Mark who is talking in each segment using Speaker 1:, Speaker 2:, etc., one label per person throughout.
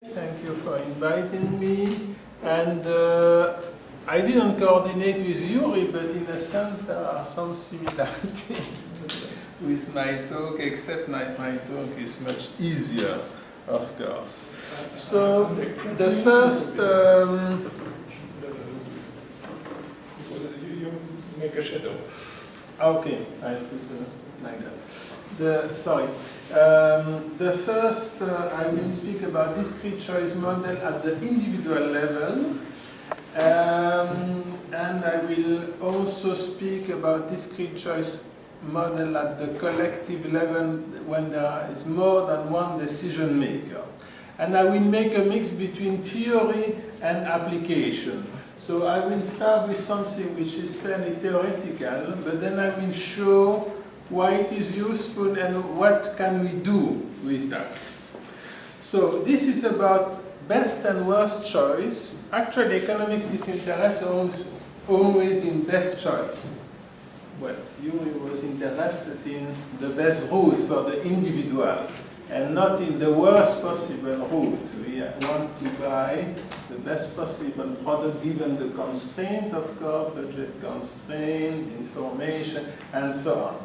Speaker 1: Thank you for inviting me. And I didn't coordinate with Yuri, but in a sense there are some similarities with my talk, except my talk is much easier, of course. So the first...
Speaker 2: You make a shadow.
Speaker 1: Okay, I put like that. The first, I will speak about discrete choice model at the individual level, and I will also speak about discrete choice model at the collective level when there is more than one decision maker. And I will make a mix between theory and application. So I will start with something which is fairly theoretical, but then I will show why it is useful and what can we do with that. So this is about best and worst choice. Actually, economics is interested always in best choice. Well, Yuri was interested in the best route for the individual and not in the worst possible route. We want to buy the best possible product given the constraint, of course, budget constraint, information, and so on.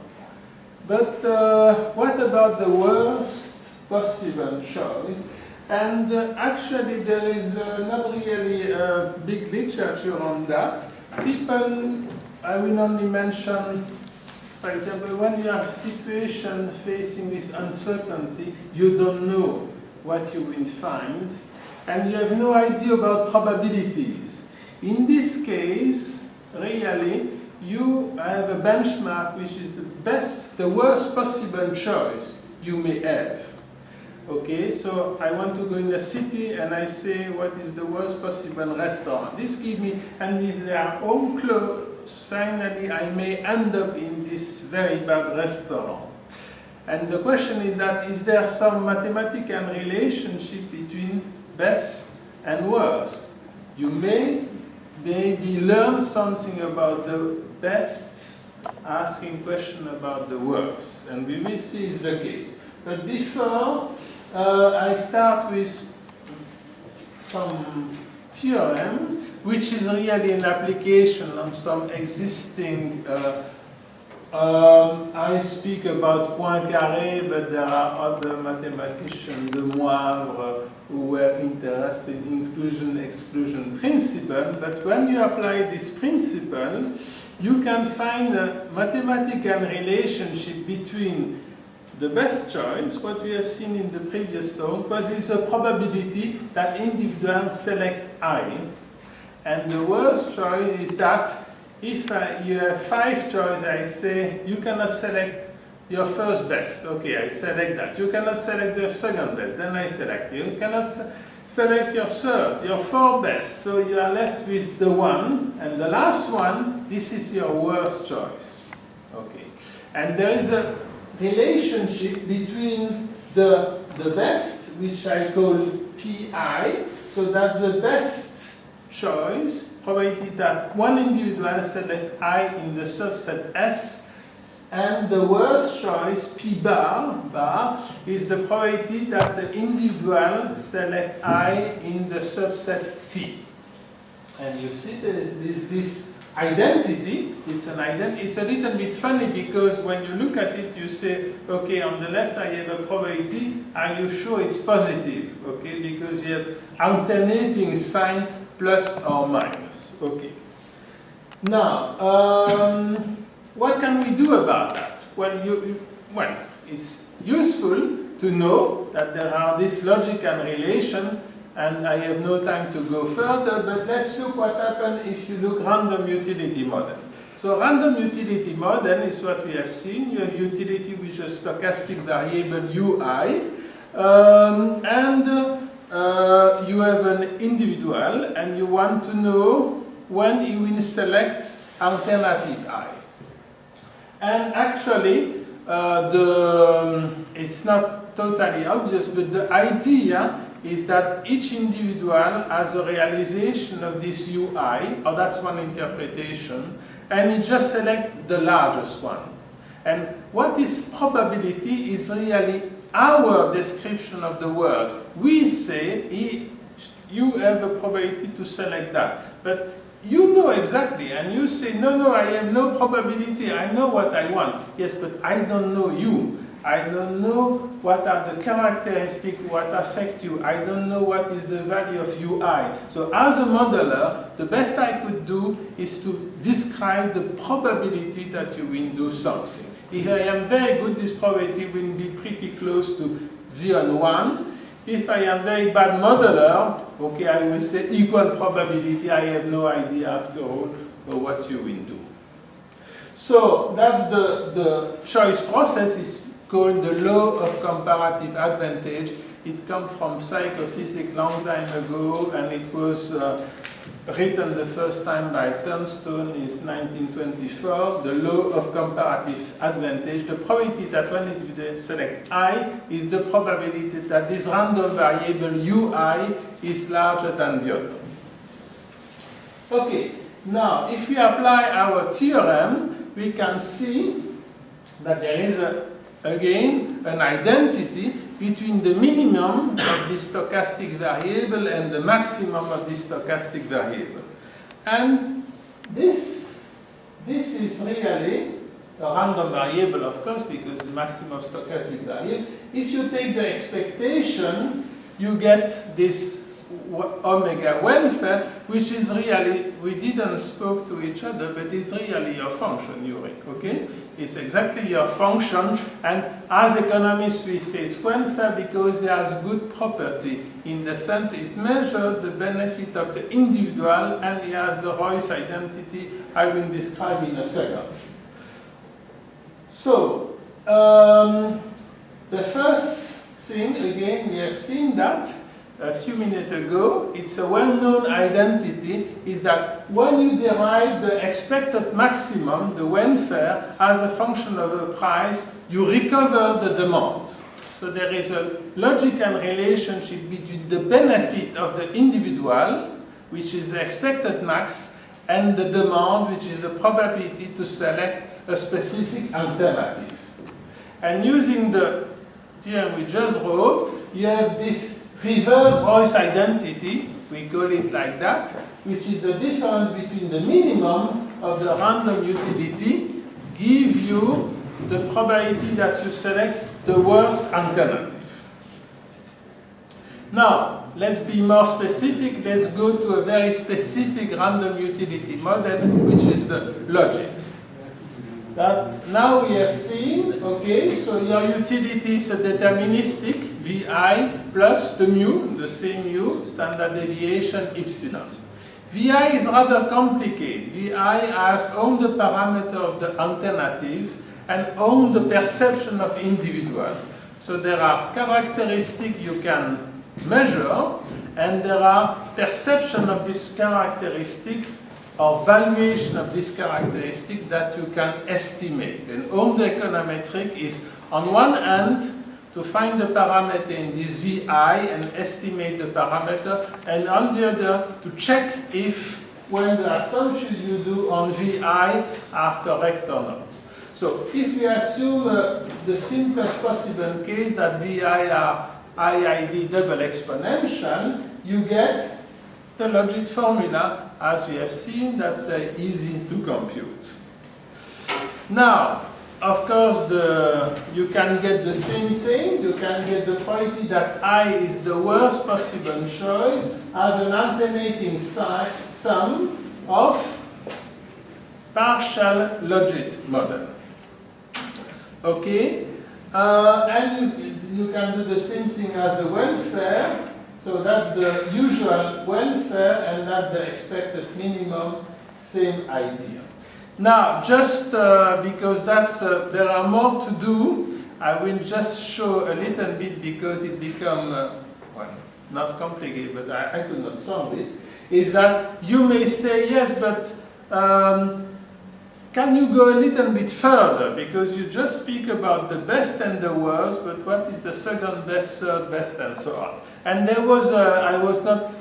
Speaker 1: But what about the worst possible choice? And actually there is not really a big literature on that. People, I will only mention, for example, when you have a situation facing this uncertainty, you don't know what you will find, and you have no idea about probabilities. In this case, really, you have a benchmark which is the worst possible choice you may have. Okay, so I want to go in a city and I say what is the worst possible restaurant. This gives me, and if they are all closed, finally I may end up in this very bad restaurant. And the question is that, is there some mathematical relationship between best and worst? You may maybe learn something about the best, asking question about the worst, and we will see is the case. But before I start with some theorem, which is really an application of some existing. I speak about Poincaré, but there are other mathematicians, de Moivre, who were interested in inclusion-exclusion principle. But when you apply this principle, you can find a mathematical relationship between the best choice, what we have seen in the previous talk, because it's a probability that individuals select I. And the worst choice is that if you have 5 choices, I say you cannot select your first best. Okay, I select that. You cannot select your second best, then I select. You cannot select your third, your fourth best. So you are left with the one, and the last one, this is your worst choice. Okay, and there is a relationship between the best, which I call PI, so that the best choice, probability that one individual select I in the subset S, and the worst choice, P bar, is the probability that the individual select I in the subset T. And you see there is this identity. It's an identity. It's a little bit funny because when you look at it, you say, okay, on the left I have a probability. Are you sure it's positive? Okay, because you have alternating sign plus or minus. Okay. Now, what can we do about that? Well, well, it's useful to know that there are this logical relation, and I have no time to go further, but let's look what happens if you look random utility model. So random utility model is what we have seen. You have utility with a stochastic variable ui, and you have an individual, and you want to know when he will select alternative I. And actually, it's not totally obvious, but the idea is that each individual has a realization of this UI, or that's one interpretation, and it just selects the largest one. And what is probability is really our description of the world, we say you have the probability to select that. But you know exactly, and you say, no, I have no probability, I know what I want. Yes, but I don't know you. I don't know what are the characteristics what affect you. I don't know what is the value of UI. So as a modeler, the best I could do is to describe the probability that you will do something. If I am very good, this probability will be pretty close to 0 and 1. If I am very bad modeler, okay, I will say equal probability. I have no idea after all what you will do. So that's the choice process is called the law of comparative advantage. It comes from psychophysics long time ago, and it was written the first time by Turnstone in 1924. The law of comparative advantage. The probability that when you select I is the probability that this random variable UI is larger than the other. Okay, now if we apply our theorem, we can see that there is again an identity between the minimum of the stochastic variable and the maximum of the stochastic variable. And this is really a random variable, of course, because the maximum stochastic variable. If you take the expectation, you get this omega welfare, which is really, we didn't spoke to each other, but it's really your function, Yuri, okay? It's exactly your function, and as economists we say it's welfare because it has good property, in the sense it measures the benefit of the individual, and it has the Royce identity I will describe in a second. So, the first thing, again, we have seen that a few minutes ago, it's a well-known identity, is that when you derive the expected maximum, the welfare, as a function of a price, you recover the demand. So there is a logical relationship between the benefit of the individual, which is the expected max, and the demand, which is the probability to select a specific alternative. And using the theorem we just wrote, you have this reverse Royce identity, we call it like that, which is the difference between the minimum of the random utility give you the probability that you select the worst alternative. Now, let's be more specific. Let's go to a very specific random utility model, which is the logit. That now we have seen, okay, so your utility is a deterministic VI plus the mu, the same mu, standard deviation epsilon. VI is rather complicated. VI has all the parameters of the alternative and all the perception of individual. So there are characteristics you can measure, and there are perception of this characteristic or valuation of this characteristic that you can estimate. And all the econometric is, on one hand, to find the parameter in this VI and estimate the parameter, and on the other, to check if when the assumptions you do on VI are correct or not. So if we assume the simplest possible case that VI are IID double exponential, you get the logit formula, as we have seen, that's very easy to compute. Now, of course, you can get the same thing. You can get the probability that I is the worst possible choice as an alternating sum of partial logit model. Okay? And you can do the same thing as the welfare. So that's the usual welfare, and that's the expected minimum, same idea. Now, just because there are more to do, I will just show a little bit because it becomes, well, not complicated, but I could not solve it, is that you may say, yes, but can you go a little bit further? Because you just speak about the best and the worst, but what is the second best, third best, and so on. And there was I was not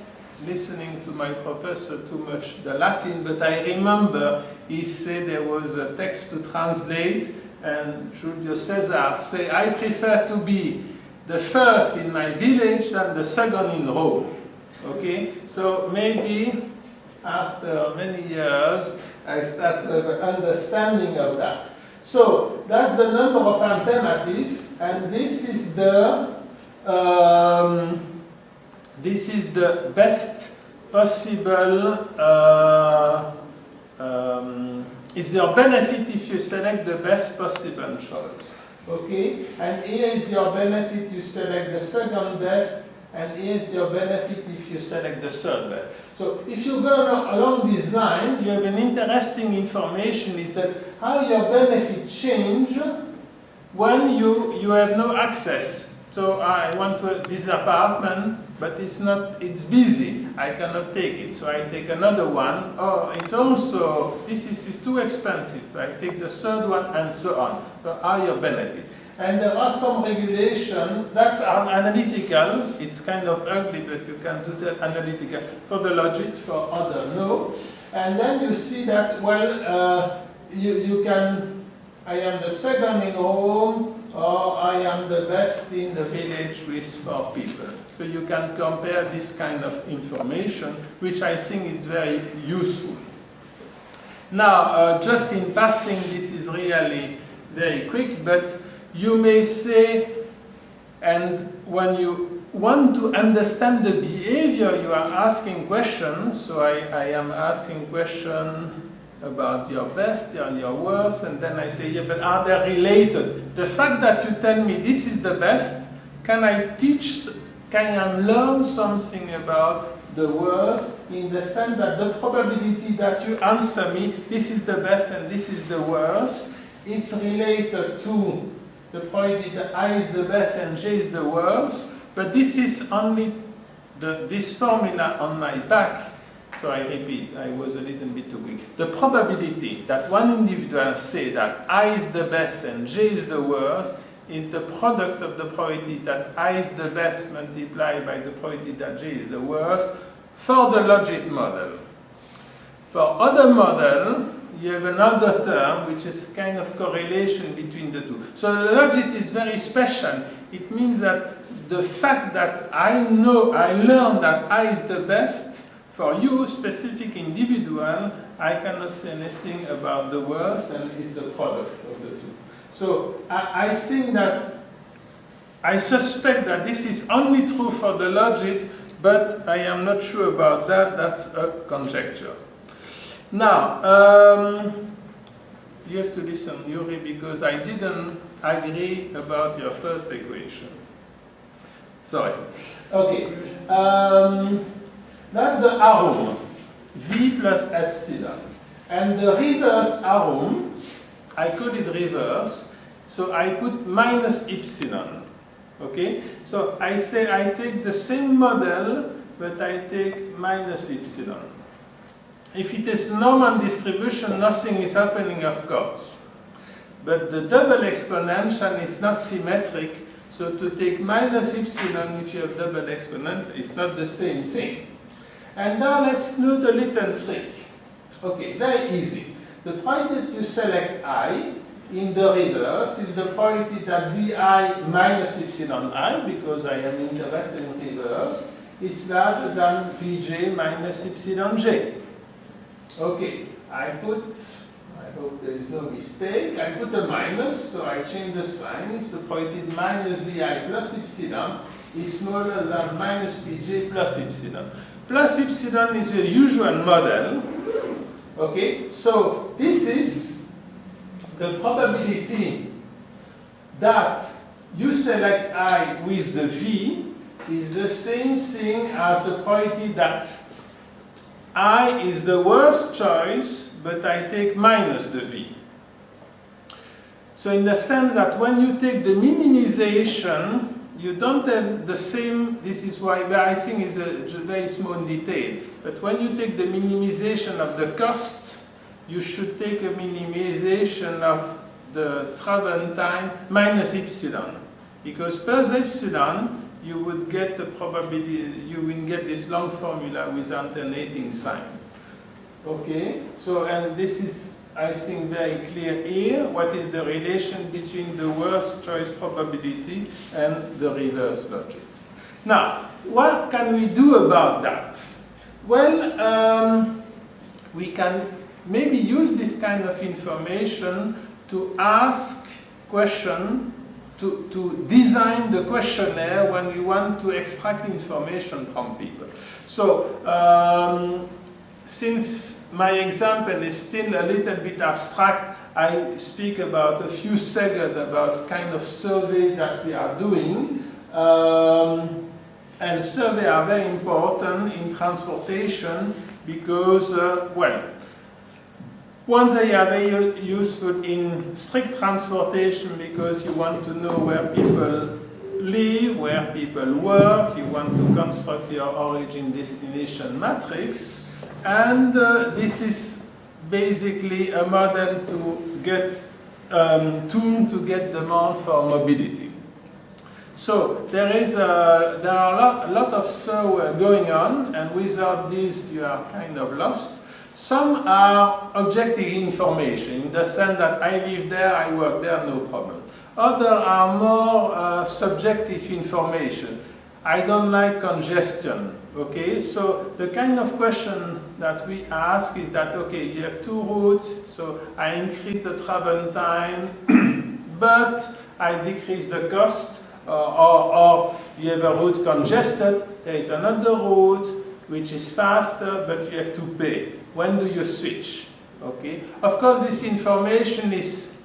Speaker 1: listening to my professor too much the Latin, but I remember he said there was a text to translate, and Julio Cesar said, I prefer to be the first in my village than the second in Rome. Okay, so maybe after many years I start to have an understanding of that. So that's the number of alternatives, and this is the best possible. Is your benefit if you select the best possible choice. Okay, and here is your benefit, you select the second best, and here is your benefit if you select the third best. So if you go along this line, you have an interesting information is that how your benefit change when you have no access. So I want this apartment, but it's busy, I cannot take it, so I take another one. Oh, it's also, this is too expensive, I take the third one, and so on. So how your benefit. And there are some regulation, that's analytical, it's kind of ugly, but you can do that analytical for the logic, for other, no. And then you see that, well, you can, I am the second in Rome, or I am the best in the village with 4 people. So you can compare this kind of information, which I think is very useful. Now, just in passing, this is really very quick, but you may say, and when you want to understand the behavior, you are asking questions. So I am asking questions about your best and your worst, and then I say, yeah, but are they related? The fact that you tell me this is the best, can I learn something about the worst in the sense that the probability that you answer me, this is the best and this is the worst, it's related to the probability that I is the best and J is the worst, but this is only this formula on my back. So I repeat, I was a little bit too quick. The probability that one individual say that I is the best and J is the worst is the product of the probability that I is the best multiplied by the probability that J is the worst for the logic model. For other model, you have another term which is kind of correlation between the two. So the logic is very special. It means that the fact that I learn that I is the best, for you, specific individual, I cannot say anything about the worst, and it's the product of the two. So I think that, I suspect that this is only true for the logic, but I am not sure about that. That's a conjecture. Now, you have to listen, Yuri, because I didn't agree about your first equation. Sorry. Okay. That's the arum, V plus epsilon. And the reverse arum, I call it reverse, so I put minus epsilon. Okay? So I say I take the same model, but I take minus epsilon. If it is normal distribution, nothing is happening, of course. But the double exponential is not symmetric, so to take minus epsilon if you have double exponent is not the same thing. And now let's do the little trick. Okay, very easy. The probability that you select I in the reverse is the probability that Vi minus epsilon I, because I am interested in reverse, is larger than Vj minus epsilon j. Okay, I hope there is no mistake, I put a minus, so I change the sign. It's the probability minus Vi plus epsilon is smaller than minus Vj plus epsilon. Plus epsilon is a usual model. Okay, so this is the probability that you select I with the V is the same thing as the probability that I is the worst choice, but I take minus the V. So in the sense that when you take the minimization, you don't have the same, this is why I think it's a very small detail, but when you take the minimization of the cost, you should take a minimization of the travel time minus epsilon. Because plus epsilon, you would get the probability, you will get this long formula with alternating sign. Okay, so and this is I think, very clear here. What is the relation between the worst choice probability and the reverse logic? Now, what can we do about that? Well, we can maybe use this kind of information to ask questions, to design the questionnaire when we want to extract information from people. So, since my example is still a little bit abstract, I speak about a few seconds about kind of survey that we are doing. And surveys are very important in transportation because, well, one, they are very useful in strict transportation because you want to know where people live, where people work, you want to construct your origin-destination matrix, and this is basically a model to get tuned to get demand for mobility. So there are a lot of surveys going on, and without this you are kind of lost. Some are objective information, in the sense that I live there, I work there, no problem. Others are more subjective information. I don't like congestion, okay? So the kind of question that we ask is that, okay, you have two routes, so I increase the travel time, but I decrease the cost, or you have a route congested, there is another route which is faster, but you have to pay. When do you switch? Okay. Of course, this information is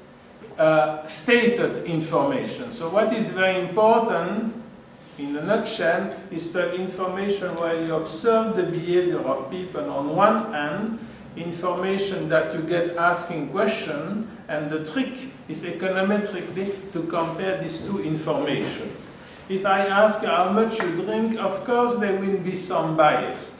Speaker 1: stated information. So what is very important, in a nutshell, is to have information where you observe the behavior of people on one hand, information that you get asking questions, and the trick is econometrically to compare these two information. If I ask you how much you drink, of course there will be some bias.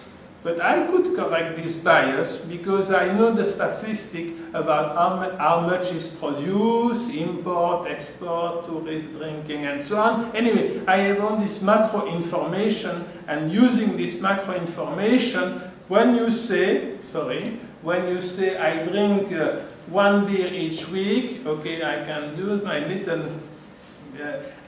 Speaker 1: But I could correct this bias because I know the statistic about how much is produced, import, export, tourist drinking, and so on. Anyway, I have all this macro information, and using this macro information, when you say I drink one beer each week, okay, I can do my little,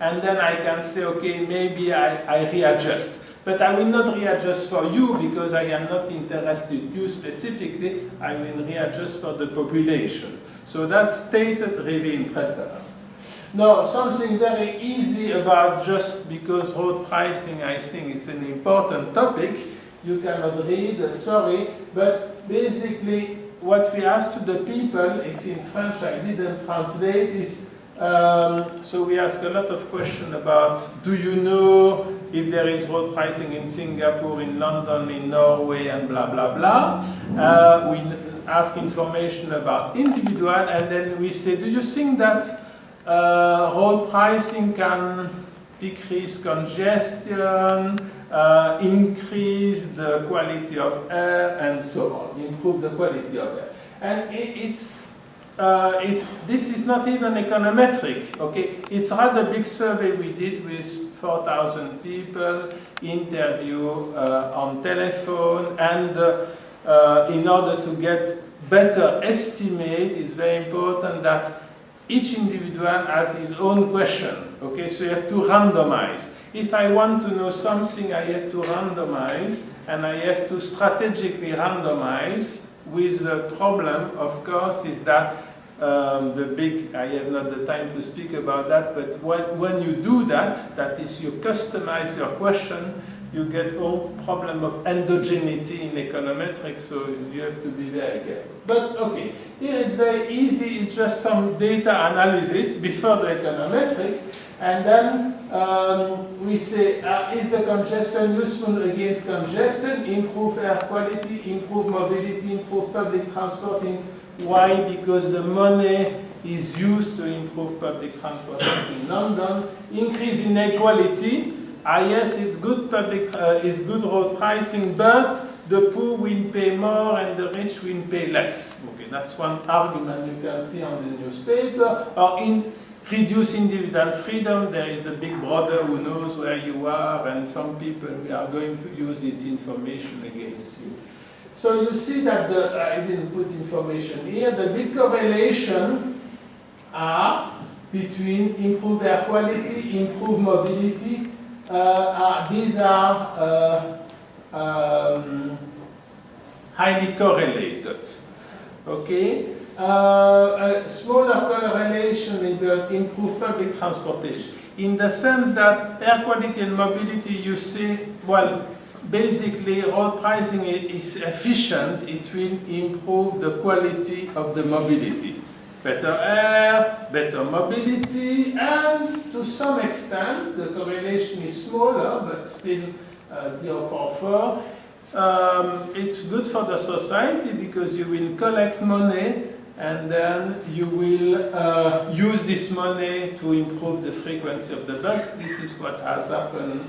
Speaker 1: and then I can say, okay, maybe I readjust. But I will not readjust for you because I am not interested in you specifically. I will readjust for the population. So that's stated Revin preference. Now, something very easy about, just because road pricing, I think it's an important topic. You cannot read, sorry, but basically what we ask to the people, it's in French, I didn't translate, is so we ask a lot of questions about, do you know if there is road pricing in Singapore, in London, in Norway, and blah, blah, blah. We ask information about individual, and then we say, do you think that road pricing can decrease congestion, increase the quality of air, and so on, improve the quality of air? And this is not even econometric, okay? It's rather big survey we did with 4,000 people, interview on telephone, and in order to get better estimate, it's very important that each individual has his own question, okay? So you have to randomize. If I want to know something, I have to randomize, and I have to strategically randomize. With the problem, of course, is that I have not the time to speak about that, but when you do that, that is, you customize your question, you get all problem of endogeneity in econometrics, so you have to be very careful. But okay, here it's very easy, it's just some data analysis before the econometric, and then we say, is the congestion useful against congestion, improve air quality, improve mobility, improve public transport. Why? Because the money is used to improve public transport in London. Increase inequality. Yes, it's good it's good road pricing, but the poor will pay more and the rich will pay less. Okay, that's one argument you can see on the newspaper. Or reduce individual freedom. There is the big brother who knows where you are, and some people we are going to use its information against you. So you see that I didn't put information here, the big correlation are between improved air quality, improved mobility. These are highly correlated. Okay? A smaller correlation with the improved public transportation, in the sense that air quality and mobility, you see, well, basically road pricing is efficient. It will improve the quality of the mobility. Better air, better mobility, and to some extent, the correlation is smaller, but still 0.44. It's good for the society because you will collect money and then you will use this money to improve the frequency of the bus. This is what has happened,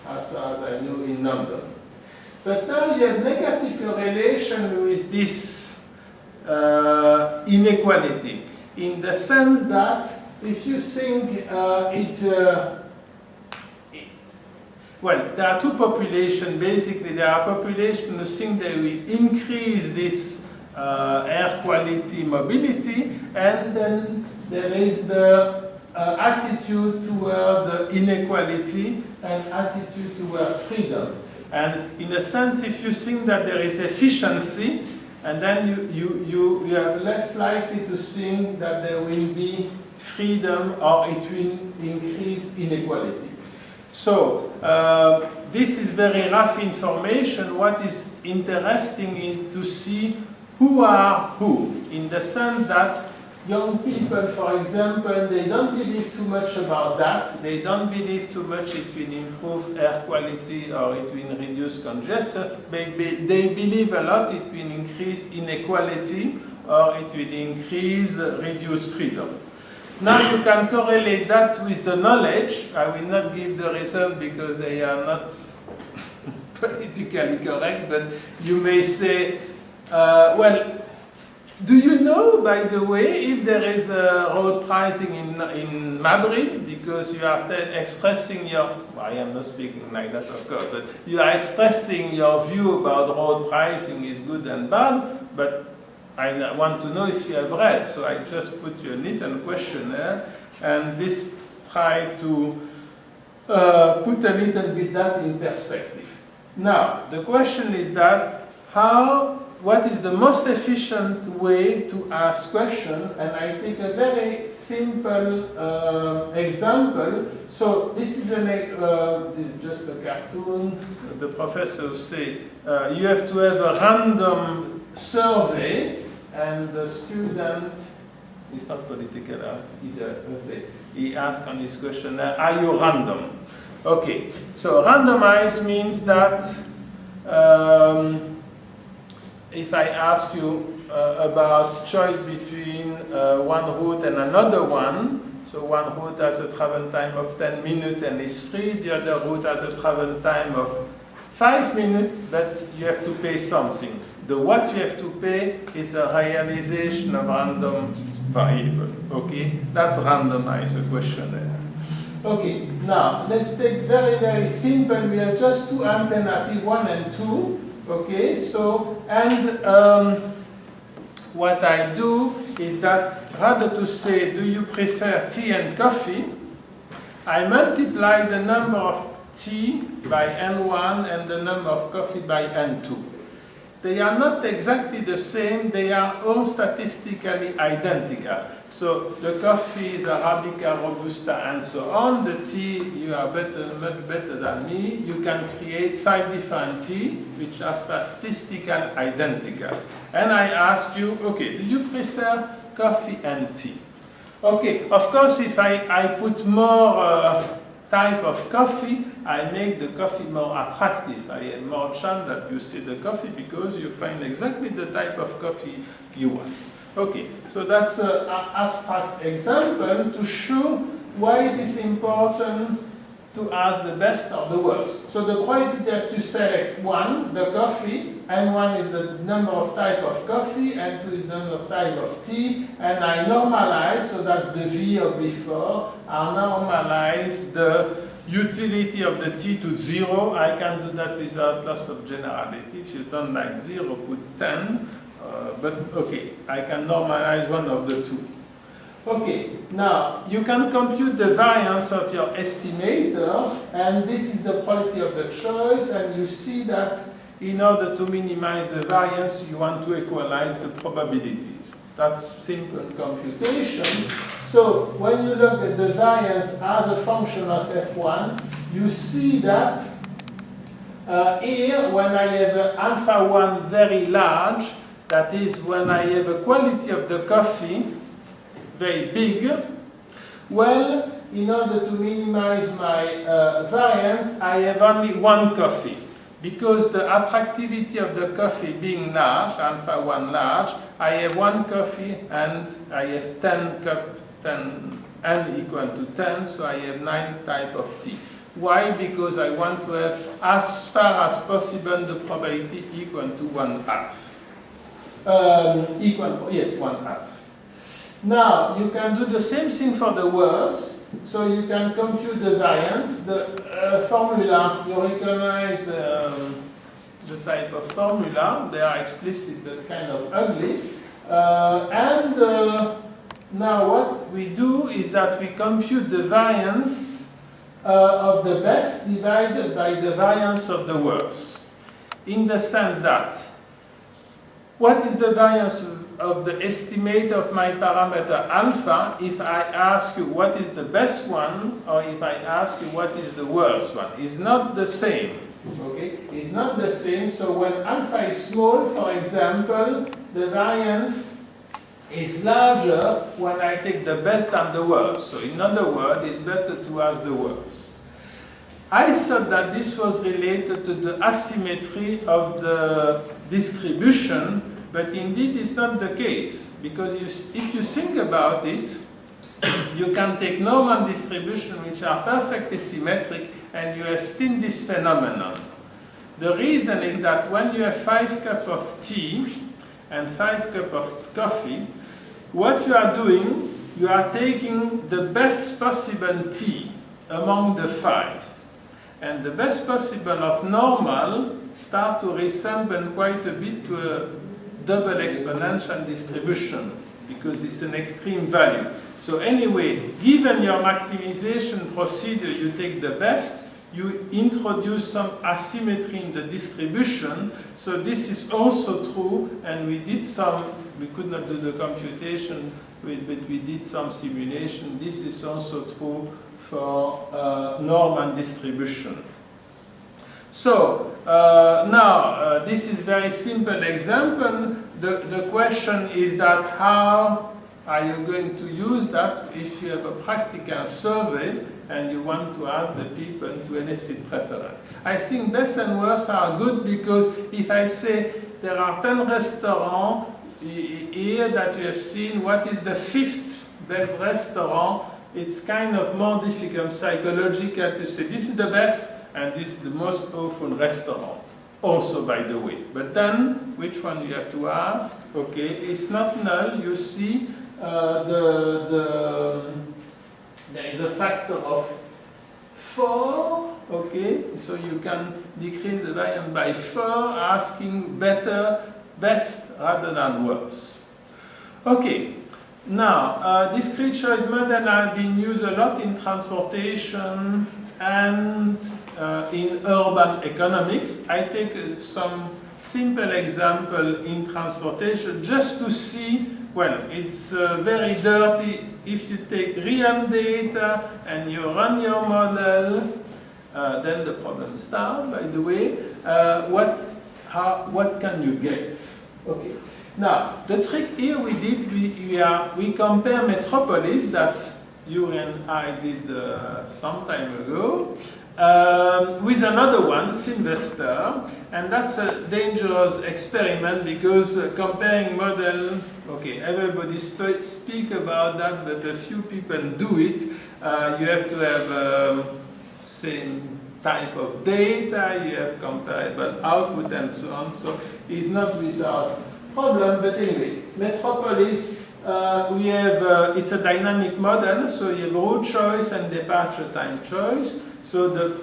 Speaker 1: as far as I know, in London. But now you have negative correlation with this inequality, in the sense that if you think well, there are two populations. Basically, there are populations who think they will increase this air quality mobility, and then there is the attitude toward the inequality and attitude toward freedom. And in a sense, if you think that there is efficiency, and then you are less likely to think that there will be freedom or it will increase inequality. So this is very rough information. What is interesting is to see who are who, in the sense that young people, for example, they don't believe too much about that. They don't believe too much it will improve air quality or it will reduce congestion. They believe a lot it will increase inequality or it will reduce freedom. Now you can correlate that with the knowledge. I will not give the result because they are not politically correct, but you may say, well, do you know, by the way, if there is a road pricing in Madrid, because you are expressing your, well, I am not speaking like that, of course, but you are expressing your view about road pricing is good and bad, but I want to know if you have read, so I just put you a little questionnaire, and this try to put a little bit that in perspective. Now, the question is that what is the most efficient way to ask questions? And I take a very simple example. So this is just a cartoon. The professor said you have to have a random survey, and the student is not political either. He asked on his questionnaire, are you random? Okay, so randomized means that if I ask you about choice between one route and another one, so one route has a travel time of 10 minutes and is free, the other route has a travel time of 5 minutes, but you have to pay something. The what you have to pay is a realization of random variable. Okay, that's randomized a questionnaire. Okay, now let's take very, very simple. We have just two alternatives, 1 and 2. Okay, so, and what I do is that rather to say, do you prefer tea and coffee, I multiply the number of tea by N1 and the number of coffee by N2. They are not exactly the same, they are all statistically identical. So the coffee is Arabica, Robusta, and so on. The tea, you are much better than me. You can create 5 different tea, which are statistically identical. And I ask you, okay, do you prefer coffee and tea? Okay, of course, if I put more type of coffee, I make the coffee more attractive. I have more chance that you see the coffee because you find exactly the type of coffee you want. Okay, so that's an abstract example to show why it is important to ask the best or the worst. So the probability that you select 1, the coffee, and 1 is the number of type of coffee, and 2 is the number of type of tea, and I normalize, so that's the V of before, I normalize the utility of the t to 0. I can do that without loss of generality. If you don't like 0, put 10. But okay, I can normalize one of the two. Okay, now you can compute the variance of your estimator, and this is the probability of the choice, and you see that in order to minimize the variance, you want to equalize the probabilities. That's simple computation. So when you look at the variance as a function of f1, you see that here, when I have alpha 1 very large, that is when I have a quality of the coffee very big, well, in order to minimize my variance, I have only one coffee. Because the attractivity of the coffee being large, alpha 1 large, I have one coffee and I have 10 n equal to 10, so I have 9 type of tea. Why? Because I want to have, as far as possible, the probability equal to 1/2. Yes, 1/2. Now, you can do the same thing for the worst. So you can compute the variance. The formula, you recognize the type of formula. They are explicit but kind of ugly. Now what we do is that we compute the variance of the best divided by the variance of the worst. In the sense that, what is the variance of the estimate of my parameter alpha if I ask you what is the best one, or if I ask you what is the worst one? It's not the same. Okay? It's not the same. So when alpha is small, for example, the variance is larger when I take the best and the worst. So in other words, it's better to ask the worst. I thought that this was related to the asymmetry of the distribution, but indeed it's not the case, because if you think about it, you can take normal distribution which are perfectly symmetric and you have still this phenomenon. The reason is that when you have 5 cups of tea and 5 cups of coffee, what you are doing, you are taking the best possible tea among the 5. And the best possible of normal start to resemble quite a bit to a double exponential distribution, because it's an extreme value. So anyway, given your maximization procedure, you take the best, you introduce some asymmetry in the distribution. So this is also true, and we could not do the computation, but we did some simulation. This is also true for normal distribution. So now this is very simple example. The question is that how are you going to use that if you have a practical survey and you want to ask the people to elicit preference? I think best and worst are good, because if I say there are 10 restaurants here that you have seen, what is the 5th best restaurant? It's kind of more difficult psychological to say this is the best and this is the most awful restaurant. Also, by the way. But then, which one you have to ask? Okay, it's not null. You see, there is a factor of 4. Okay, so you can decrease the variance by 4, asking best rather than worse. Okay. Now, discrete choice model have been used a lot in transportation and in urban economics. I take some simple example in transportation just to see, well, it's very dirty. If you take real data and you run your model, then the problem starts, by the way. What can you get? Okay. Now, the trick here we did, we compare metropolis that you and I did some time ago with another one, Sylvester, and that's a dangerous experiment because comparing model, okay, everybody speak about that, but a few people do it. You have to have same type of data, you have comparable output and so on, so it's not without problem, but anyway, metropolis, we have, it's a dynamic model, so you have route choice and departure time choice. So the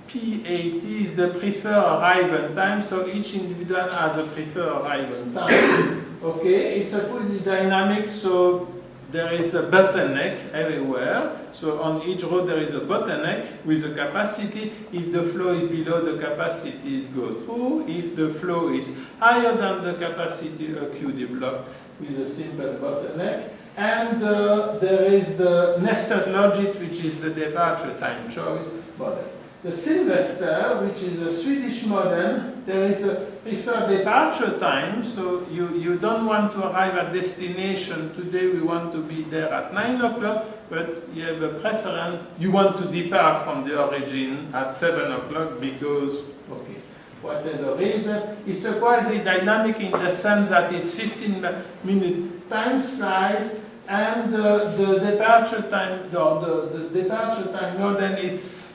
Speaker 1: PAT is the preferred arrival time, so each individual has a preferred arrival time. Okay, it's a fully dynamic, so there is a bottleneck everywhere. So on each road there is a bottleneck with a capacity. If the flow is below the capacity, it goes through. If the flow is higher than the capacity, a queue develops with a simple bottleneck. And there is the nested logic, which is the departure time choice model. The Sylvester, which is a Swedish model, there is a preferred departure time, so you don't want to arrive at destination. Today we want to be there at 9 o'clock, but you have a preference. You want to depart from the origin at 7 o'clock because, okay, whatever reason. It's a quasi-dynamic in the sense that it's 15-minute time slice, and the departure time, the departure time model, it's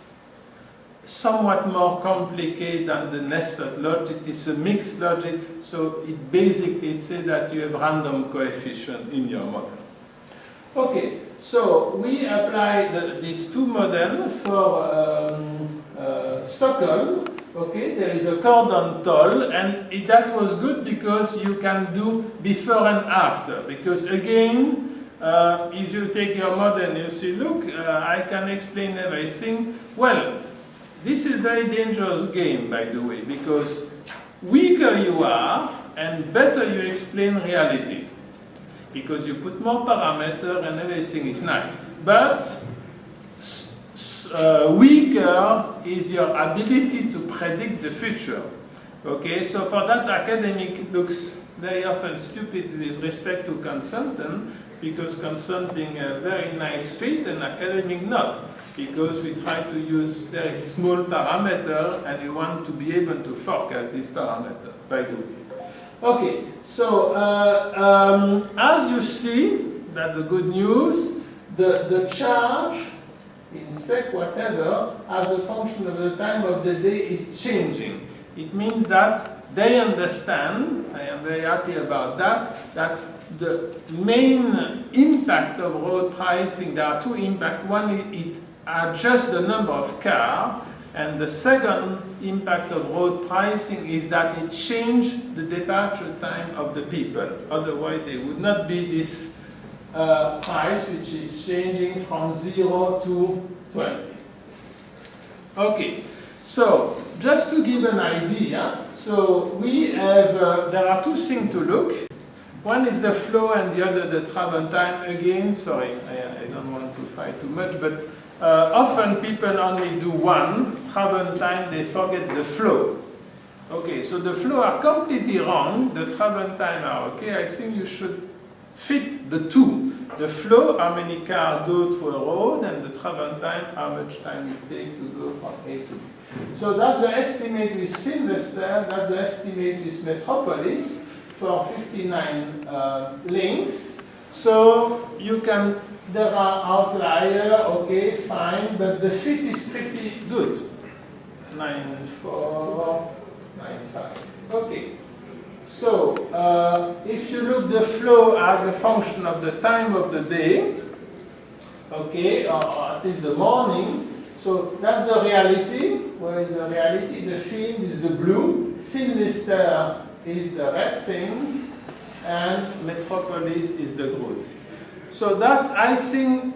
Speaker 1: somewhat more complicated than the nested logic. It's a mixed logic, so it basically says that you have random coefficient in your model. Okay, so we apply these two models for Stockholm. Okay, there is a cordon toll, and that was good because you can do before and after. Because again, if you take your model and you see, look, I can explain everything. Well, this is a very dangerous game, by the way, because weaker you are and better you explain reality. Because you put more parameters and everything is nice. But weaker is your ability to predict the future. Okay, so for that, academic looks very often stupid with respect to consultant, because consulting a very nice fit and academic not. Because we try to use very small parameters and we want to be able to forecast these parameters, by the way. Okay, so as you see, that's the good news, the charge in sec whatever as a function of the time of the day is changing. It means that they understand, I am very happy about that, that the main impact of road pricing, there are two impacts. One is it adjusts the number of cars, and the second impact of road pricing is that it changed the departure time of the people. Otherwise, there would not be this price which is changing from 0 to 20. Okay, so just to give an idea, so we have, there are two things to look. One is the flow and the other the travel time. Again, sorry, I don't want to fight too much, but often people only do one, travel time, they forget the flow. Okay, so the flow are completely wrong, the travel time are okay. I think you should fit the two. The flow, how many cars go through a road, and the travel time, how much time it takes to go from A to B. So that's the estimate with Sylvester, that's the estimate with Metropolis for 59 links. So you can, there are outliers, okay, fine, but the fit is pretty good. 9495. Okay. So, if you look the flow as a function of the time of the day, okay, or at least the morning, so that's the reality. Where is the reality? The field is the blue, Sylvester is the red thing, and Metropolis is the growth. So that's, I think,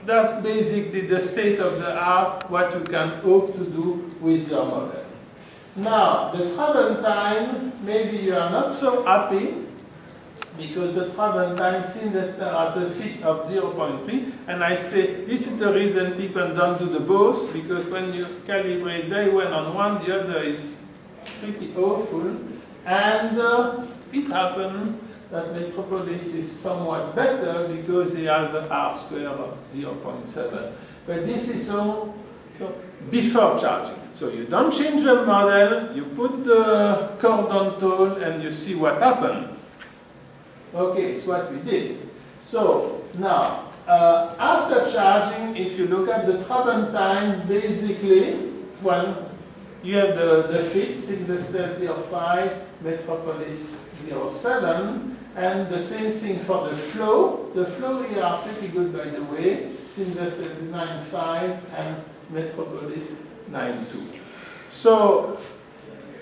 Speaker 1: that's basically the state of the art, what you can hope to do with your model. Now, the travel time, maybe you are not so happy, because the travel time Sylvester has a fit of 0.3, and I say this is the reason people don't do the both, because when you calibrate very well on one, the other is pretty awful, and it happens that Metropolis is somewhat better because it has an R square of 0.7. But this is all so before charging. So you don't change the model, you put the cordon toll, and you see what happened. Okay, it's what we did. So now, after charging, if you look at the travel time, basically, well, you have the fit, Sylvester 0.5, Metropolis 0.7, and the same thing for the flow. The flow here are pretty good, by the way, Sylvester 9.5 and metropolis 9.2. So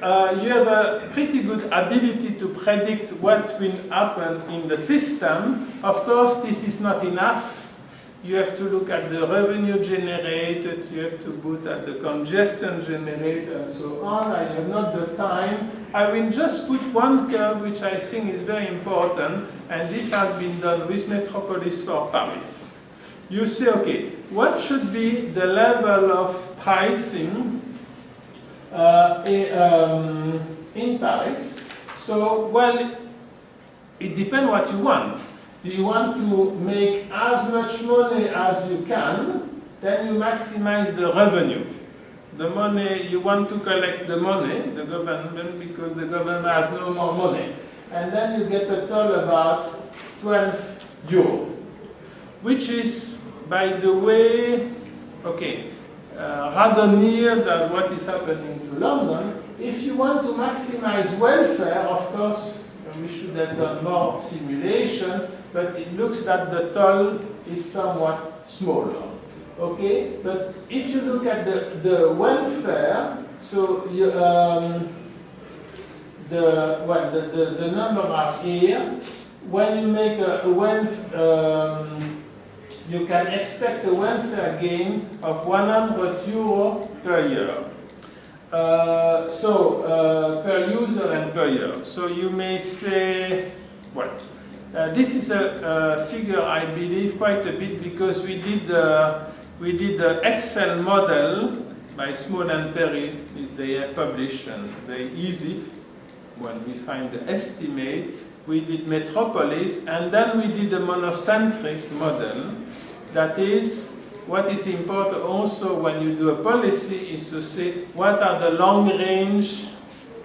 Speaker 1: you have a pretty good ability to predict what will happen in the system. Of course, this is not enough. You have to look at the revenue generated, you have to look at the congestion generated, and so on. I have not the time. I will just put one curve which I think is very important, and this has been done with Metropolis for Paris. You say, okay, what should be the level of pricing in Paris? So, well, it depends what you want. Do you want to make as much money as you can? Then you maximize the revenue. The money, you want to collect the money, the government, because the government has no more money. And then you get a toll about 12 euro, which is, by the way, okay, rather near than what is happening to London. If you want to maximize welfare, of course, we should have done more simulation, but it looks that the toll is somewhat smaller. Okay, but if you look at the welfare, so you, the number are here. When you make a you can expect a welfare gain of 100 euro per year. Per user and per year. So you may say, well, this is a figure I believe quite a bit because we did the Excel model by Small and Perry. They are published and very easy. When we find the estimate, we did Metropolis, and then we did a monocentric model. That is, what is important also when you do a policy is to say what are the long-range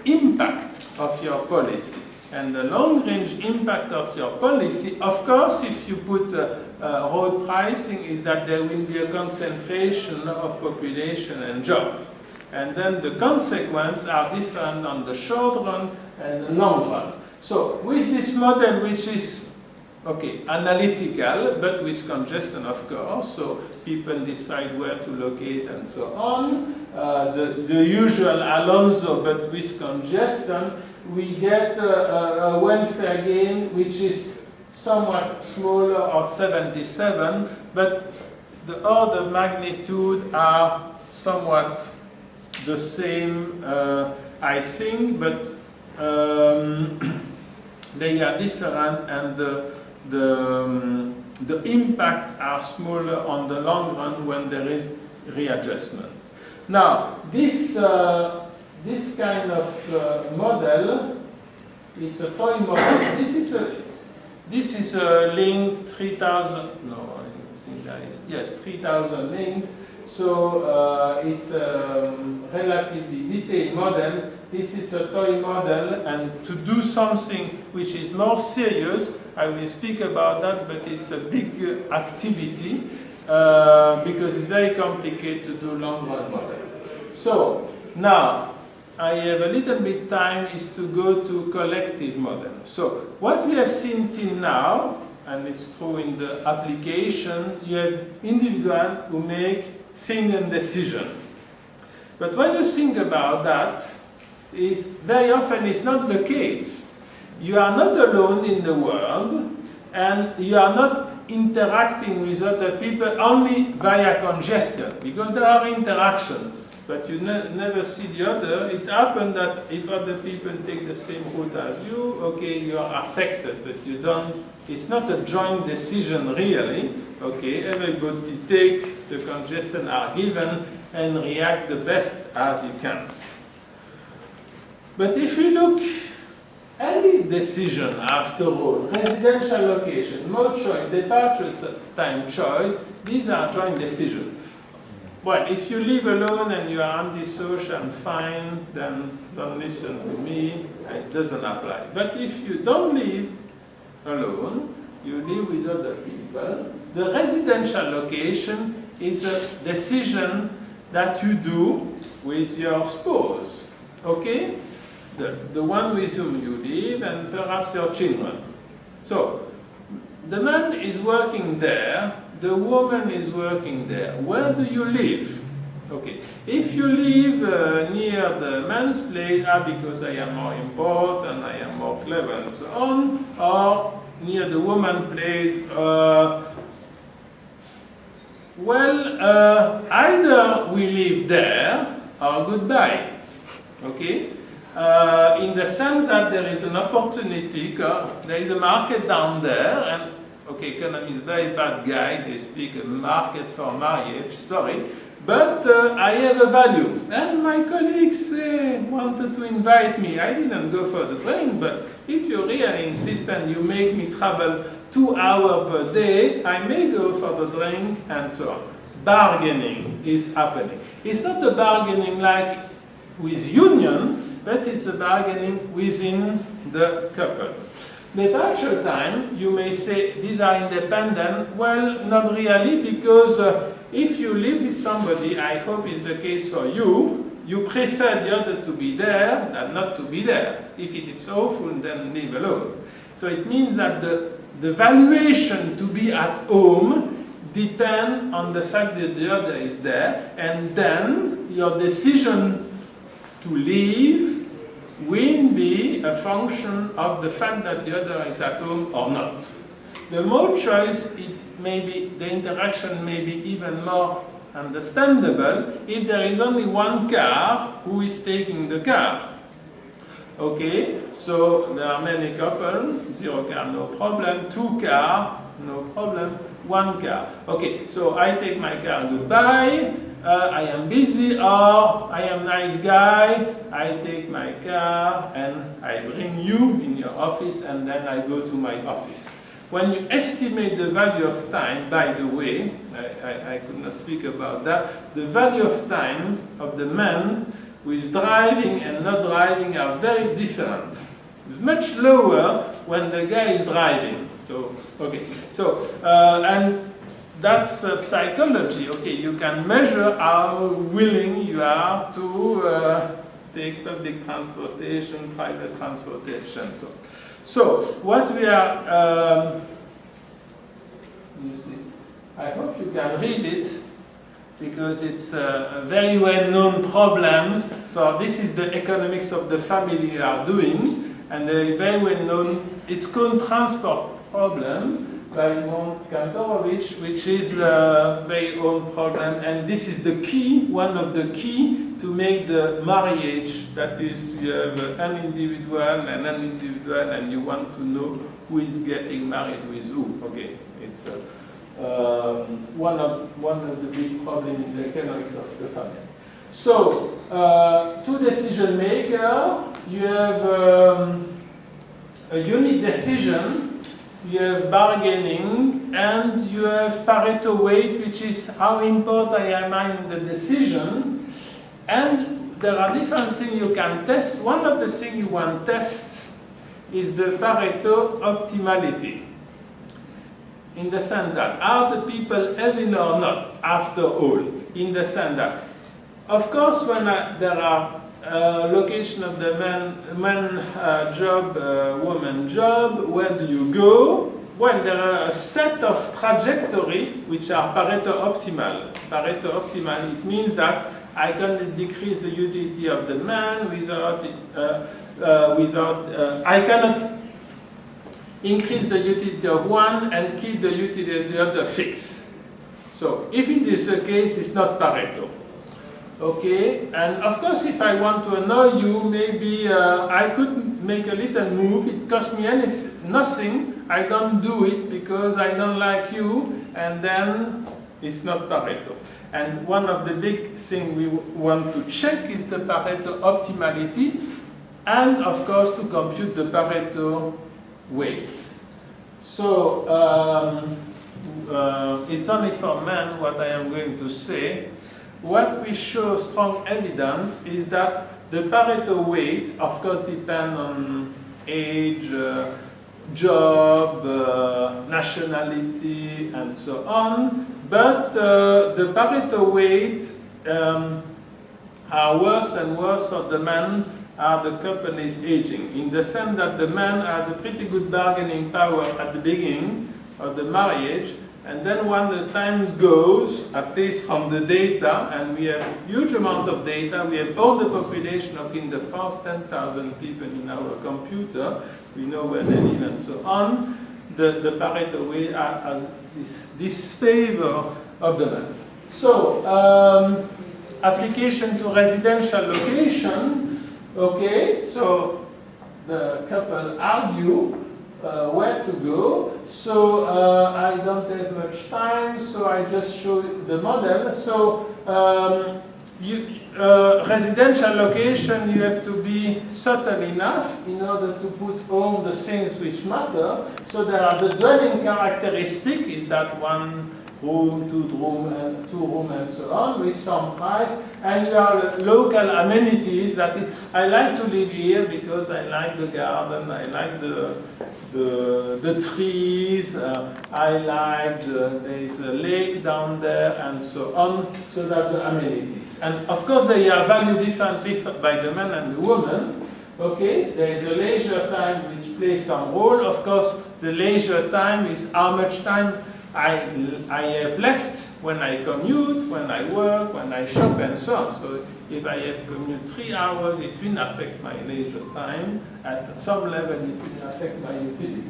Speaker 1: impact of your policy. And the long-range impact of your policy, of course, if you put road pricing, is that there will be a concentration of population and job. And then the consequences are different on the short run and the long run. So with this model, which is, okay, analytical, but with congestion, of course, so people decide where to locate and so on. The usual Alonso, but with congestion, we get a welfare gain which is somewhat smaller, or 77, but the order of magnitude are somewhat the same, I think, but they are different, and the impact are smaller on the long run when there is readjustment. Now, this kind of model, it's a toy model. This is a link 3,000. No, I think that is, yes, 3,000 links. So it's a relatively detailed model. This is a toy model, and to do something which is more serious, I will speak about that, but it's a big activity because it's very complicated to do long-run model. So now, I have a little bit time is to go to collective model. So what we have seen till now, and it's true in the application, you have individuals who make single decision. But when you think about that, is very often it's not the case. You are not alone in the world, and you are not interacting with other people only via congestion, because there are interactions, but you never see the other. It happens that if other people take the same route as you, okay, you are affected, but you don't, it's not a joint decision really, okay, everybody take the congestion are given and react the best as you can. But if you look, any decision after all, residential location, mode choice, departure time choice, these are joint decisions. Well, if you live alone and you are antisocial and fine, then don't listen to me, it doesn't apply. But if you don't live alone, you live with other people, the residential location is a decision that you do with your spouse, okay? The one with whom you live and perhaps your children. So, the man is working there, the woman is working there. Where do you live? Okay. If you live near the man's place, because I am more important, I am more clever, and so on, or near the woman's place, either we live there or goodbye. Okay? In the sense that there is an opportunity, there is a market down there, and okay, economy is very bad guy, they speak a market for marriage, sorry, but I have a value. And my colleagues wanted to invite me. I didn't go for the drink, but if you really insist and you make me travel 2 hours per day, I may go for the drink and so on. Bargaining is happening. It's not a bargaining like with union, but it's a bargaining within the couple. Departure time, you may say these are independent. Well, not really, because if you live with somebody, I hope is the case for you, you prefer the other to be there than not to be there. If it is awful, then leave alone. So it means that the valuation to be at home depends on the fact that the other is there, and then your decision to leave will be a function of the fact that the other is at home or not. The more choice, the interaction may be even more understandable if there is only one car, who is taking the car. Okay, so there are many couples, 0 car, no problem, 2 car, no problem, 1 car. Okay, so I take my car, goodbye. I am busy, or I am nice guy, I take my car and I bring you in your office, and then I go to my office. When you estimate the value of time, by the way, I could not speak about that, the value of time of the man who is driving and not driving are very different. It's much lower when the guy is driving. So, okay, so, and that's psychology. Okay, you can measure how willing you are to take public transportation, private transportation, so what we are, you see, I hope you can read it, because it's a very well-known problem. For this is the economics of the family you are doing, and very well-known. It's called transport problem by Kantorovich, which is a very old problem, and this is the key, one of the key to make the marriage. That is, you have an individual, and you want to know who is getting married with who. Okay, it's one of the big problems in the economics of the family. So, 2 decision maker, you have a unit decision. You have bargaining, and you have Pareto weight, which is how important am I in the decision. And there are different things you can test. One of the things you want to test is the Pareto optimality. In the sense that, are the people having or not, after all? In the sense that, of course, when there are location of the man job, woman job, where do you go? Well, there are a set of trajectory which are Pareto optimal. Pareto optimal, it means that I can decrease the utility of the man I cannot increase the utility of one and keep the utility of the other fixed. So if it is the case, it's not Pareto. Okay, and of course, if I want to annoy you, maybe I could make a little move. It costs me nothing. I don't do it because I don't like you, and then it's not Pareto. And one of the big things we want to check is the Pareto optimality, and of course to compute the Pareto weight. So it's only for men what I am going to say. What we show strong evidence is that the Pareto weight, of course, depend on age, job, nationality, and so on. But the Pareto weight are worse and worse for the man as the couple is aging, in the sense that the man has a pretty good bargaining power at the beginning of the marriage, And then when the time goes, at least from the data, and we have huge amount of data, we have all the population of in the first 10,000 people in our computer, we know where they live and so on, the Pareto way has this favor of the man. So, application to residential location, okay, so the couple argue where to go. So I don't have much time, so I just show the model. So residential location, you have to be subtle enough in order to put all the things which matter. So there are the dwelling characteristic, is that one room, two room, and so on, with some price. And you have local amenities that I like to live here because I like the garden, I like the trees, I like there is a lake down there, and so on. So that's the amenities. And of course they are valued differently by the man and the woman. Okay, there is a leisure time which plays some role. Of course, the leisure time is how much time I have left when I commute, when I work, when I shop, and so on. So if I have commute 3 hours, it will affect my leisure time. At some level, it will affect my utility.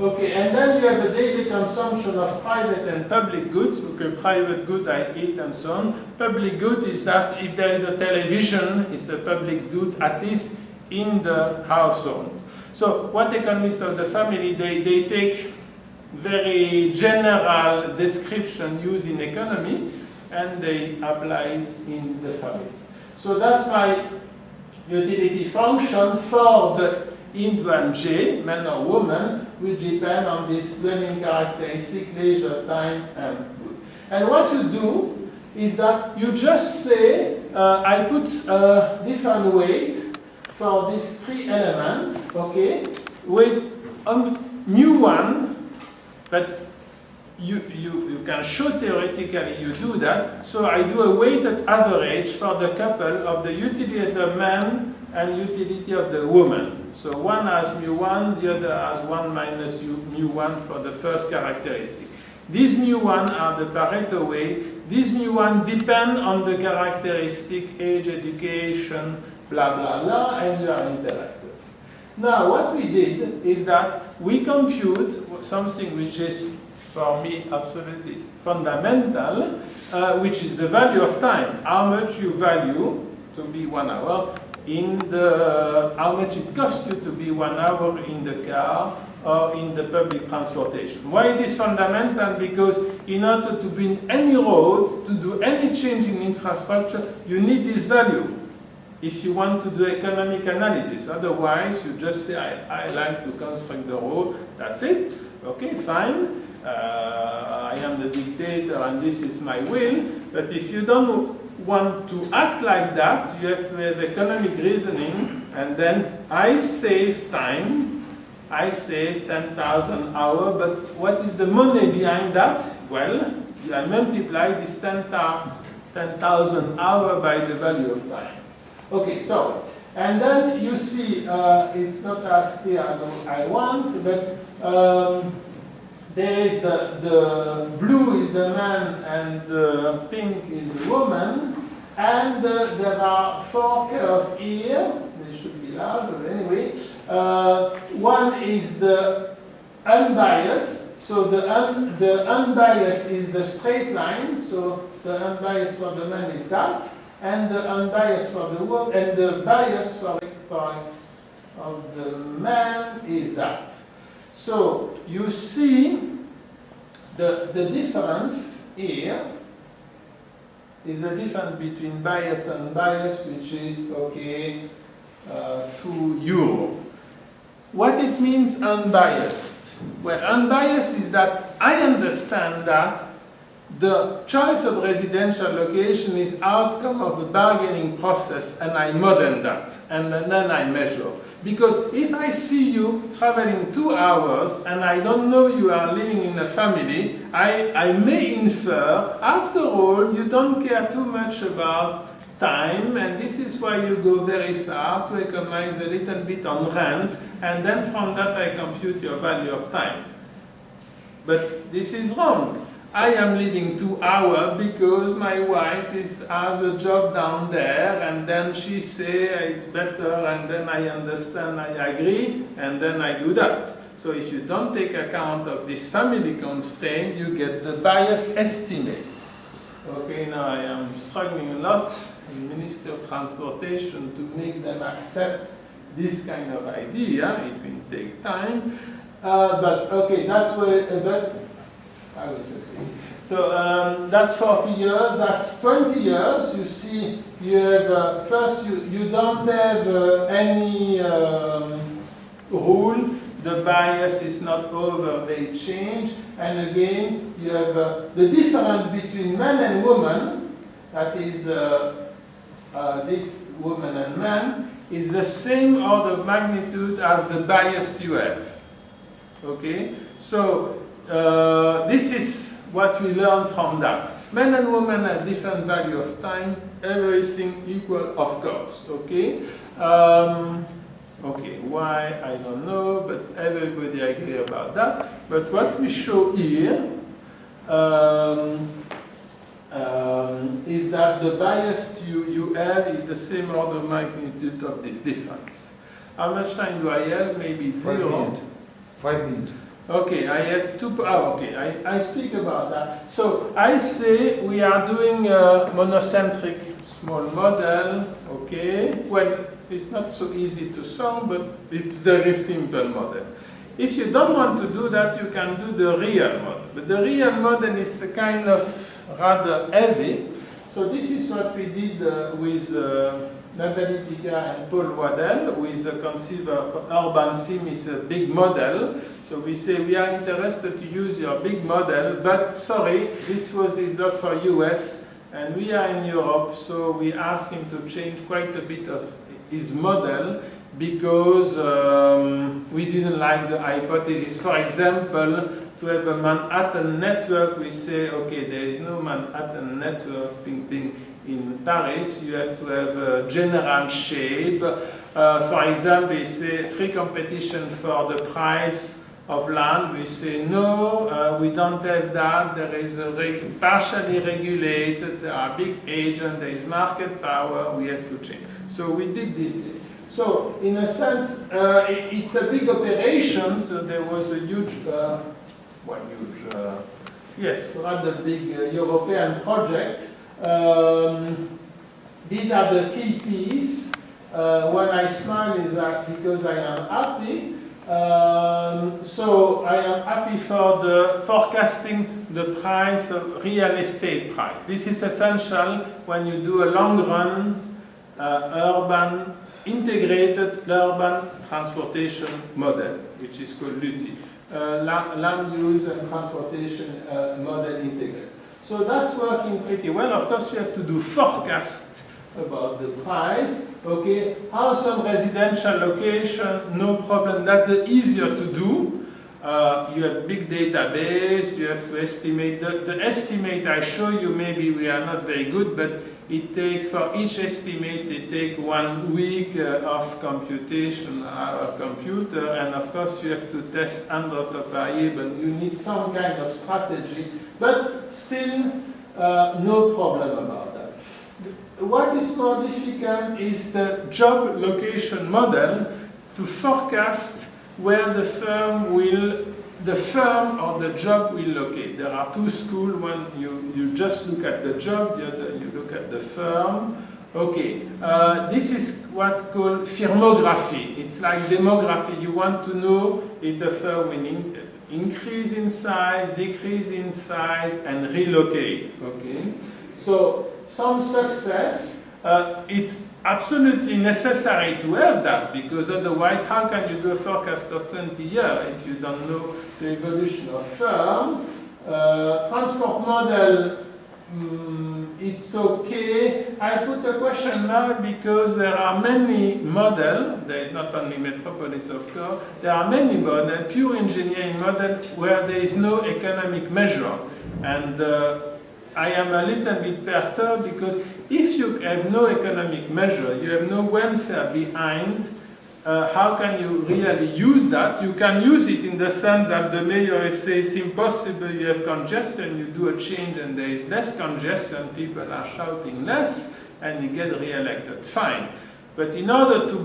Speaker 1: Okay, and then you have the daily consumption of private and public goods. Okay, private good I eat and so on. Public good is that if there is a television, it's a public good, at least in the household. So what economists of the family, they take very general description used in economy and they apply it in the family. So that's my utility function for the individual J, man or woman, which depend on this dwelling characteristic, leisure time, and good. And what you do is that you just say, I put different weight for these 3 elements, okay, with new one. But you can show theoretically you do that. So I do a weighted average for the couple of the utility of the man and utility of the woman. So one has mu1, the other has 1 minus mu1 for the first characteristic. These mu1 are the Pareto way. These mu1 depend on the characteristic, age, education, blah, blah, blah, and you are interested. Now, what we did is that we compute something which is, for me, absolutely fundamental, which is the value of time. How much you value to be 1 hour in the, how much it costs you to be 1 hour in the car or in the public transportation. Why it is fundamental? Because in order to build any road, to do any change in infrastructure, you need this value. If you want to do economic analysis, otherwise you just say, I like to construct the road, that's it. Okay, fine. I am the dictator and this is my will. But if you don't want to act like that, you have to have economic reasoning, and then I save time. I save 10,000 hours, but what is the money behind that? Well, I multiply this 10,000 hours by the value of time. Okay, so, and then you see, it's not as clear as I want, but there is the blue is the man and the pink is the woman, and there are 4 curves here. They should be large, but anyway. One is the unbiased, so the unbiased is the straight line, so the unbiased for the man is that. And the unbiased for the woman, and the bias of the man is that. So you see the difference here is the difference between bias and unbiased, which is, okay, €2. What it means unbiased? Well, unbiased is that I understand that the choice of residential location is outcome of a bargaining process, and I model that, and then I measure. Because if I see you traveling 2 hours and I don't know you are living in a family, I may infer, after all, you don't care too much about time, and this is why you go very far to economize a little bit on rent, and then from that I compute your value of time. But this is wrong. I am leaving 2 hours because my wife has a job down there, and then she say it's better, and then I understand, I agree, and then I do that. So if you don't take account of this family constraint, you get the bias estimate. Okay, now I am struggling a lot in Ministry of Transportation to make them accept this kind of idea. It will take time, but okay, that's where. I will succeed. So that's 40 years, that's 20 years. You see, you have, first you don't have any rule. The bias is not over, they change. And again, you have the difference between man and woman, that is this woman and man, is the same order of magnitude as the bias you have. Okay? So, this is what we learn from that. Men and women have different value of time, everything equal, of course, okay? Okay, why, I don't know, but everybody agree about that. But what we show here is that the bias you have is the same order of magnitude of this difference. How much time do I have? Maybe 0.
Speaker 2: 5 minutes. 5 minutes.
Speaker 1: Okay, I have okay, I speak about that. So I say we are doing a monocentric small model, okay? Well, it's not so easy to solve, but it's very simple model. If you don't want to do that, you can do the real model. But the real model is a kind of rather heavy. So this is what we did with Nathalie Picard and Paul Waddell, who is the conceiver of urban sim, is a big model. So we say we are interested to use your big model, but sorry, this was developed for US, and we are in Europe, so we asked him to change quite a bit of his model because we didn't like the hypothesis. For example, to have a Manhattan network, we say, okay, there is no Manhattan network in Paris, you have to have a general shape. For example, we say free competition for the price of land. We say, no, we don't have that. There is a partially regulated, there are big agents, there is market power, we have to change. So we did this. So in a sense, it's a big operation, so there was a huge, yes, rather big European project. These are the key pieces. When I smile is that because I am happy. So I am happy for the forecasting the price of real estate price. This is essential when you do a long run urban integrated urban transportation model, which is called LUTI, land use and transportation model integrated. So that's working pretty well. Of course, you have to do forecast about the price. Okay, house on residential location, no problem. That's easier to do. You have big database. You have to estimate. The estimate I show you, maybe we are not very good, but it takes for each estimate it takes 1 week of computation our computer, and of course you have to test hundreds of variables. You need some kind of strategy, but still no problem about that. What is more difficult is the job location model to forecast where the firm or the job will locate. There are two schools. One, you just look at the job, the other, you look at the firm. Okay, this is what's called firmography. It's like demography. You want to know if the firm will increase in size, decrease in size, and relocate. Okay, so some success. It's absolutely necessary to have that, because otherwise how can you do a forecast of 20 years if you don't know the evolution of firm? Transport model, it's okay. I put a question mark because there are many models, there is not only Metropolis of course, there are many models, pure engineering models where there is no economic measure. And I am a little bit perturbed because if you have no economic measure, you have no welfare behind, how can you really use that? You can use it in the sense that the mayor says it's impossible, you have congestion, you do a change and there is less congestion, people are shouting less, and you get re-elected. Fine. But in order to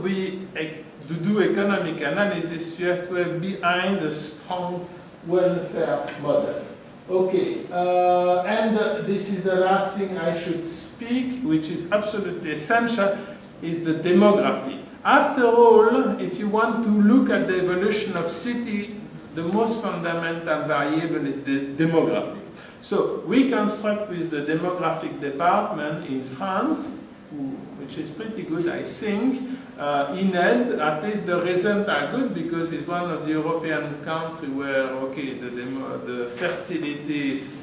Speaker 1: do economic analysis, you have to have behind a strong welfare model. Okay, and this is the last thing I should speak, which is absolutely essential, is the demography. After all, if you want to look at the evolution of city, the most fundamental variable is the demography. So we construct with the demographic department in France, which is pretty good, I think. In Ed, at least the results are good because it's one of the European countries where, okay, the fertility is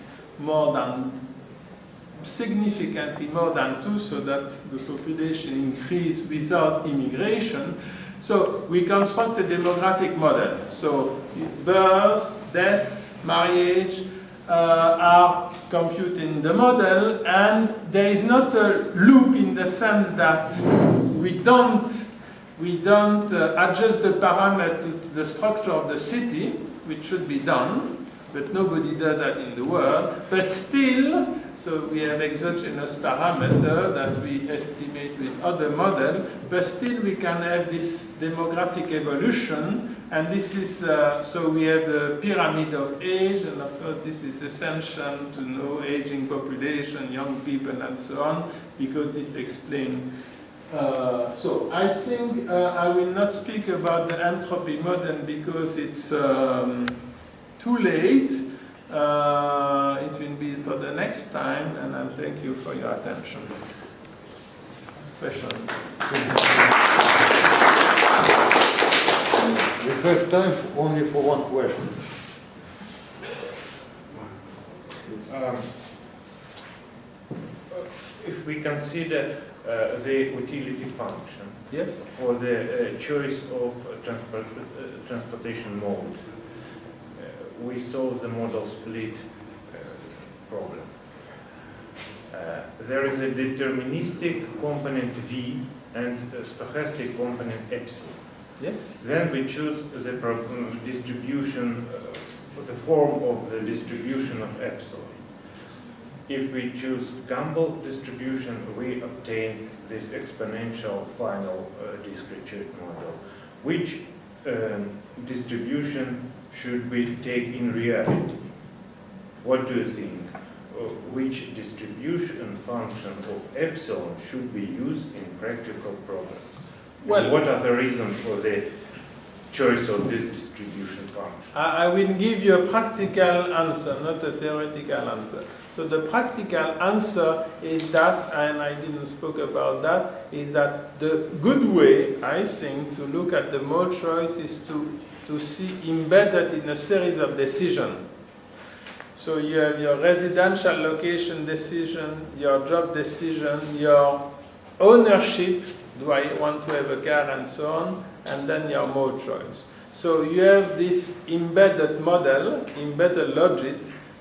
Speaker 1: significantly more than 2, so that the population increase without immigration. So we construct a demographic model. So births, deaths, marriage are computed in the model, and there is not a loop in the sense that we don't adjust the parameter to the structure of the city, which should be done, but nobody does that in the world. But still, so we have exogenous parameter that we estimate with other models, but still we can have this demographic evolution, and this is, so we have the pyramid of age, and of course this is essential to know aging population, young people, and so on, because this explains. So I think I will not speak about the entropy model because it's too late. It will be for the next time, and I thank you for your attention. Question?
Speaker 2: We have time only for one question.
Speaker 3: If we consider the utility function,
Speaker 1: Yes?
Speaker 3: for the choice of transportation mode, we solve the model split problem. There is a deterministic component V and a stochastic component epsilon.
Speaker 1: Yes?
Speaker 3: Then we choose the distribution, the form of the distribution of epsilon. If we choose Gumbel distribution, we obtain this exponential final discrete model. Which distribution should we take in reality? What do you think? Which distribution function of epsilon should be used in practical programs?
Speaker 1: Well,
Speaker 3: and what are the reasons for the choice of this distribution function?
Speaker 1: I will give you a practical answer, not a theoretical answer. So the practical answer is that, and I didn't speak about that, is that the good way, I think, to look at the mode choice is to see embedded in a series of decisions. So you have your residential location decision, your job decision, your ownership, do I want to have a car and so on, and then your mode choice. So you have this embedded model, embedded logic,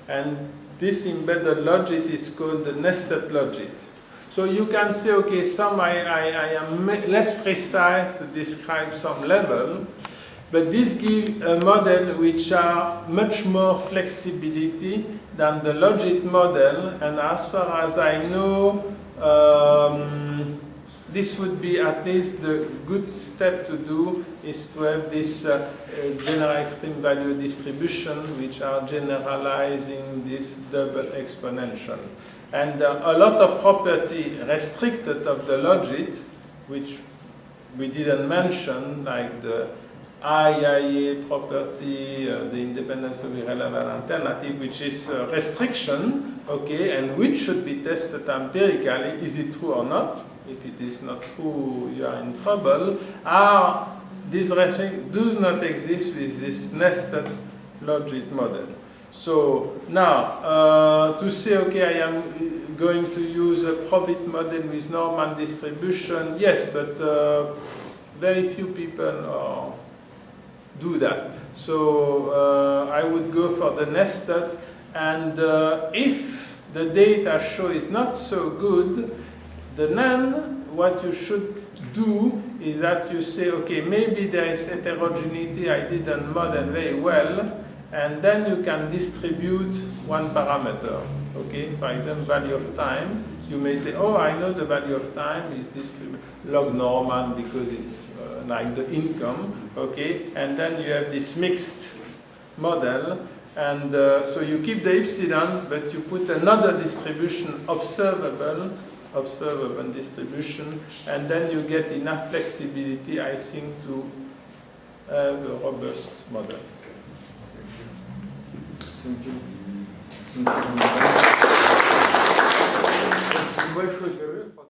Speaker 1: and this embedded logic is called the nested logic. So you can say, okay, I am less precise to describe some level, but this gives a model which are much more flexibility than the logic model, and as far as I know, this would be at least the good step to do is to have this general extreme value distribution, which are generalizing this double exponential. And a lot of property restricted of the logic, which we didn't mention, like the IIA property, the independence of irrelevant alternative, which is a restriction, okay, and which should be tested empirically. Is it true or not? If it is not true, you are in trouble. These restrictions do not exist with this nested logic model. So now, to say, okay, I am going to use a profit model with Norman distribution, yes, but very few people do that. So I would go for the nested, and if the data show is not so good, then what you should do is that you say, okay, maybe there is heterogeneity, I didn't model very well, and then you can distribute one parameter. Okay, for example, value of time. You may say, oh, I know the value of time is distributed log Norman because it's like the income. Okay, and then you have this mixed model, and so you keep the epsilon, but you put another distribution, observable distribution, and then you get enough flexibility, I think, to have a robust model.
Speaker 2: Thank you.